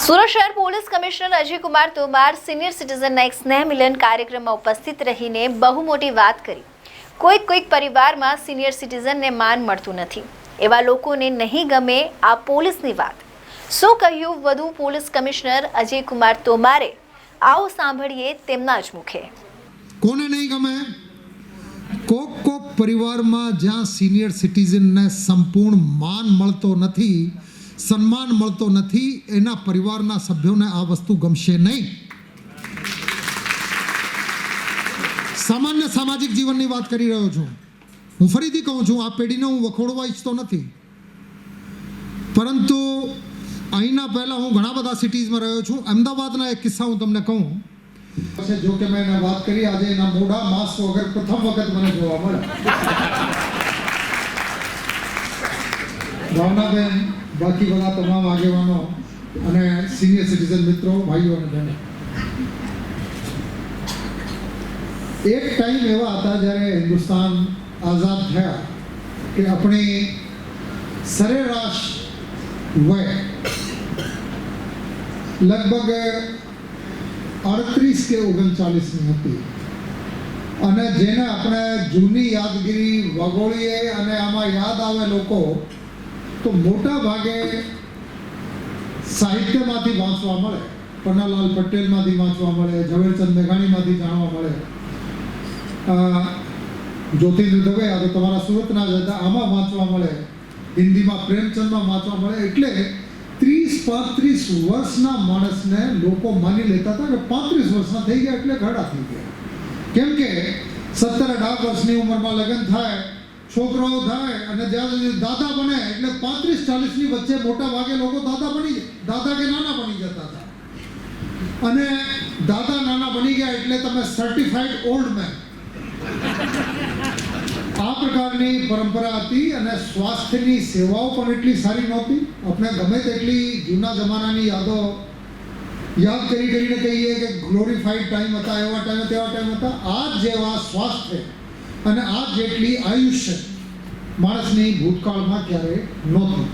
સુરત શહેર police commissioner Ajay Kumar Tomar senior સિટીઝનના એક સ્નેહ મિલન કાર્યક્રમમાં ઉપસ્થિત રહીને બહુ મોટી વાત કરી। કોઈક પરિવારમાં સિનિયર સિટીઝનને માન મળતું નથી, એવા લોકોને નહીં ગમે આ પોલીસની વાત। શું કહ્યું વધુ પોલીસ કમિશનર અજય કુમાર તોમારે, આવો સાંભળીએ તેમના જ મુખે। કોને નહીં ગમે? કોક પરિવારમાં જ્યાં સિનિયર સિટીઝનને સંપૂર્ણ માન મળતો નથી, સન્માન મળતો નથી, એના પરિવારના સભ્યોને આ વસ્તુ ગમશે નહીં। સામાન્ય સામાજિક જીવનની વાત કરી રહ્યો છું। હું ફરીથી કહું છું, આ પેઢીને હું વખોડવા ઈચ્છતો નથી, પરંતુ અહીંના પહેલાં હું ઘણા બધા સિટીઝમાં રહ્યો છું। અમદાવાદના એક કિસ્સા હું તમને કહું। જો કે મેં એને વાત કરી, આજે એના મોઢા માસ્ક વગર પ્રથમ વખત મને જોવા મળ્યા। ભાવનાબેન, બાકી બધા તમામ આગેવાનો અને સિનિયર સિટીઝન મિત્રો, ભાઈઓ અને બહેનો, એક ટાઈમ એવા હતા જ્યારે હિન્દુસ્તાન આઝાદ થયા કે આપણી સરેરાશ વય લગભગ 38 કે 39ની હતી, અને જેને આપણે જૂની યાદગીરી વગોળીએ અને આમાં યાદ આવે લોકો, તો મોટા ભાગે સાહિત્યમાંથી વાંચવા મળે, પન્નાલાલ પટેલમાંથી વાંચવા મળે, ઝવેરચંદ મેઘાણીમાંથી જાણવા મળે, જ્યોતિન્દ્ર દવે આ તો તમારા સુરતના જ હતા, આમાં વાંચવા મળે, હિન્દીમાં પ્રેમચંદમાં વાંચવા મળે। એટલે 30-35 વર્ષના માણસને લોકો માની લેતા હતા કે 35 વર્ષના થઈ ગયા એટલે ઘરડા થઈ ગયા। કેમ કે 17-18 વર્ષની ઉંમરમાં લગ્ન થાય, છોકરાઓ થાય, અને જ્યાં સુધી દાદા બને એટલે 35-40ની વચ્ચે મોટા ભાગે લોકો દાદા કે નાના બની જતા હતા, અને દાદા નાના બની ગયા એટલે તમે સર્ટિફાઈડ ઓલ્ડ મેન, આ પ્રકારની પરંપરા હતી। અને સ્વાસ્થ્યની સેવાઓ પણ એટલી સારી નહોતી। આપણે ગમે તેટલી જૂના જમાનાની યાદો યાદ કરીને કહીએ કે ગ્લોરીફાઈડ ટાઈમ હતા, એવા ટાઈમ તેવા ટાઈમ હતા, આ જેવા સ્વાસ્થ્ય અને આ જેટલી આયુષ્ય માણસની ભૂતકાળમાં ક્યારેય નહોતું।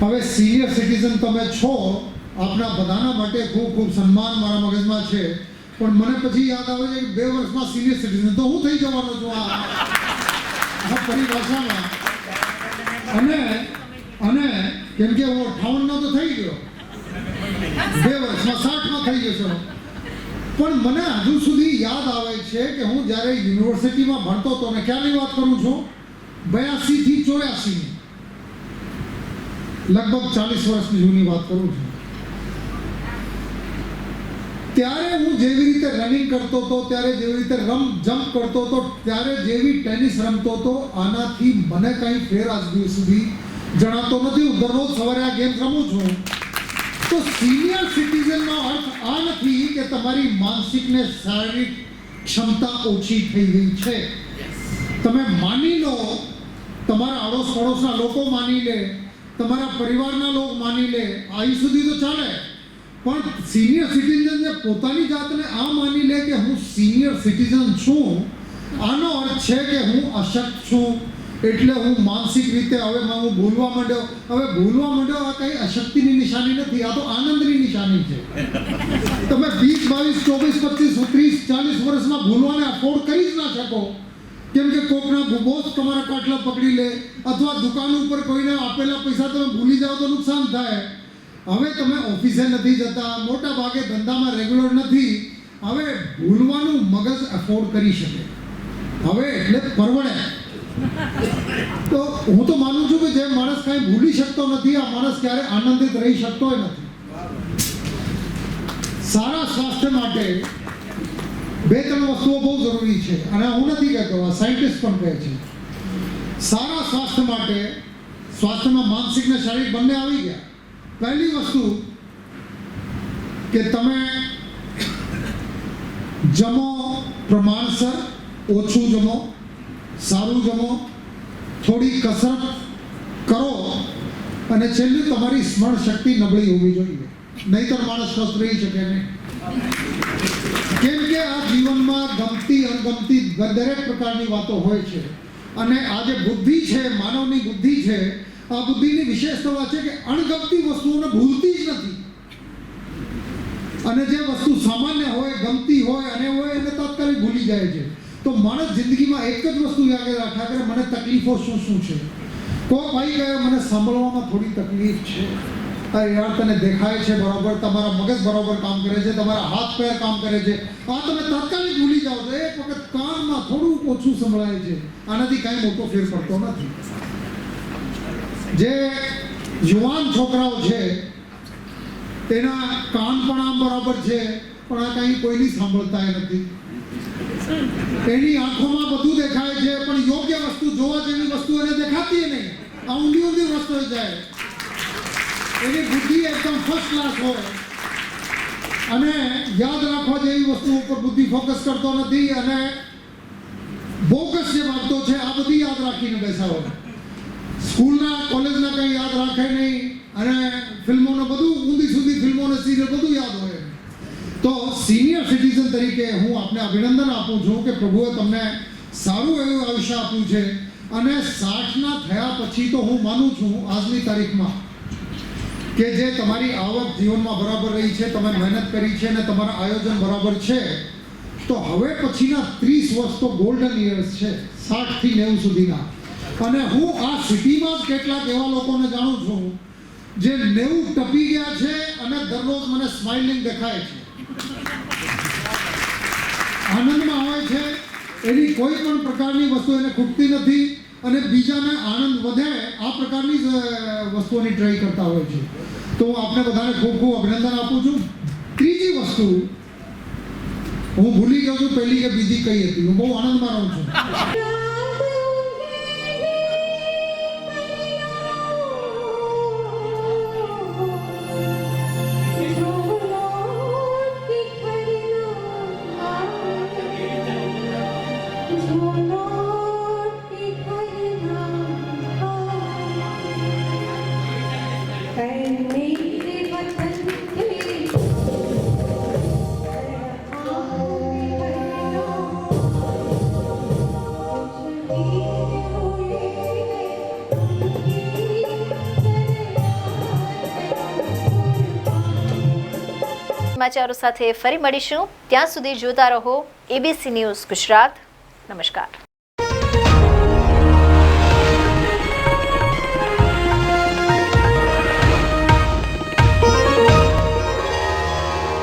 હવે સિનિયર સિટીઝન તમે છો, આપણા બધાના માટે ખૂબ ખૂબ સન્માન મારા મગજમાં છે, પણ મને પછી યાદ આવે છે કે 2 વર્ષમાં સિનિયર સિટીઝન તો હું થઈ જવાનો છું આ પરિભાષામાં, અને કેમ કે હું 58નો તો થઈ ગયો, 2 વર્ષમાં 60માં થઈ જશો। પણ મને હજુ સુધી યાદ આવે છે કે હું જ્યારે યુનિવર્સિટીમાં ભણતો હતો, ને ક્યારની વાત કરું છું, 82 થી 84, લગભગ 40 વર્ષની જૂની વાત કરું છું, ત્યારે હું જેવી રીતે રનિંગ કરતો હતો, ત્યારે જેવી રીતે જમ્પ કરતો હતો, ત્યારે જેવી ટેનિસ રમતો હતો, આનાથી મને કંઈ ફેર આજ દિવસ સુધી જણાતો નથી। હું દરરોજ સવારે આ ગેમ રમું છું। તો સિનિયર સિટીઝનનો અર્થ આ નથી કે તમારી માનસિક ને શારીરિક ક્ષમતા ઓછી થઈ ગઈ છે। તમે માની લો, તમારા આડોશ પડોશના લોકો માની લે, તમારા પરિવારના લોકો માની લે, અહીં સુધી તો ચાલે, પણ સિનિયર સિટીઝન જે પોતાની જાતને આ માની લે કે હું સિનિયર સિટીઝન છું, આનો અર્થ છે કે હું અશક્ત છું, એટલે હું માનસિક રીતે હવે હું ભૂલવા માંડ્યો। હવે ભૂલવા માંડ્યો આ કંઈ અશક્તિની નિશાની નથી, આ તો આનંદની નિશાની છે। તમે 20, 22, 24, 25, 30, 40 વર્ષમાં ભૂલવાને અફોર્ડ કરી જ ના શકો, કેમ કે કોકના બોસ તમારા કાટલા પકડી લે, અથવા દુકાન ઉપર કોઈને આપેલા પૈસા તમે ભૂલી જાઓ તો નુકસાન થાય। હવે તમે ઓફિસે નથી જતા, મોટા ભાગે ધંધામાં રેગ્યુલર નથી, હવે ભૂલવાનું મગજ અફોર્ડ કરી શકે, હવે એટલે પરવડે। તો હું તો માનું છું કે જે માણસ કાંઈ ભૂલી શકતો નથી, આ માણસ ક્યારે આનંદિત રહી શકતો નથી। સારા સ્વાસ્થ્ય માટે 2-3 વસ્તુઓ બહુ જરૂરી છે, અને હું નથી કહેતો, આ સાયન્ટિસ્ટ પણ કહે છે। સારા સ્વાસ્થ્ય માટે, સ્વાસ્થ્યમાં માનસિક ને શારીરિક બંને આવી ગયા। પહેલી વસ્તુ કે તમે જમો પ્રમાણસર, ઓછું જમો, સારું જમો, થોડી કસરત કરો, અને છેલ્લું તમારી સ્મરણ શક્તિ નબળી હોવી જોઈએ, નહીંતર માણસ સ્વસ્થ રહી શકે નહીં। કેમ કે આ જીવનમાં ગમતી અણગમતી દરેક પ્રકારની વાતો હોય છે, અને આ જે બુદ્ધિ છે, માનવની બુદ્ધિ છે, આ બુદ્ધિની વિશેષતા છે કે અણગમતી વસ્તુઓને ભૂલતી જ અને જે વસ્તુ સામાન્ય હોય, ગમતી હોય અને હોય એને તાત્કાલિક ભૂલી જાય છે. તો માણસ જિંદગીમાં એક જ વસ્તુ યાદ રાખ્યા કરે, મને તકલીફો શું શું છે. કોઈ ભાઈ કહે મને સાંભળવામાં થોડી તકલીફ છે. અરે યાર, તને દેખાય છે બરાબર, તમારા મગજ બરાબર કામ કરે છે, તમારા હાથ પગ કામ કરે છે, આ તમે તાત્કાલિક ભૂલી જાઓ છો. એક વખત કાનમાં થોડું ઓછું સંભળાય છે, આનાથી કાંઈ મોટો ફેર પડતો નથી. જે યુવાન છોકરાઓ છે એના કાન પણ આમ બરાબર છે, પણ આ કાંઈ કોઈની સાંભળતા નથી. એની આંખોમાં બધું દેખાય છે, પણ યોગ્ય વસ્તુ, જોવા જેવી વસ્તુ એને દેખાતી નહીં. આ ઊંધી ઊંધી વસ્તુ જાય. એની બુદ્ધિ એકદમ ફર્સ્ટ ક્લાસ હોય અને યાદ રાખવા જેવી વસ્તુ ઉપર બુદ્ધિ ફોકસ કરતો નથી અને બોગસ જે બાબતો છે આ બધી યાદ રાખીને બેસા હોય. સ્કૂલના કોલેજના કંઈ યાદ રાખે નહીં અને ફિલ્મોને બધું, ઊંધી સુધી ફિલ્મોને સિરિયલ બધું યાદ હોય. તો સિનિયર સિટીઝન તરીકે હું આપને અભિનંદન આપું છું કે પ્રભુએ તમને સારું એવું આયુષ્ય આપ્યું છે. અને 60ના થયા પછી તો હું માનું છું આજની તારીખમાં કે જે તમારી આવક જીવનમાં બરાબર રહી છે, તમે મહેનત કરી છે અને તમારા આયોજન બરાબર છે, તો હવે પછીના 30 વર્ષ તો ગોલ્ડન યર્સ છે, 60 થી 90 સુધીના. અને હું આ સિટીમાં જ કેટલાક એવા લોકોને જાણું છું જે 90 ટપી ગયા છે અને દરરોજ મને સ્માઇલિંગ દેખાય છે, આનંદમાં હોય છે. એની કોઈ પણ પ્રકારની વસ્તુ એને ખૂટતી નથી અને બીજાને આનંદ વધે આ પ્રકારની જ વસ્તુઓની ટ્રાય કરતા હોય છે. તો હું આપને બધાને ખૂબ ખૂબ અભિનંદન આપું છું. ત્રીજી વસ્તુ હું ભૂલી ગયો છું, પહેલી કે બીજી કઈ હતી. હું બહુ આનંદમાં રહું છું. સમાચારો સાથે ફરી મળીશું. ત્યાં સુધી જોતા રહો ABC ન્યૂઝ ગુજરાત. નમસ્કાર.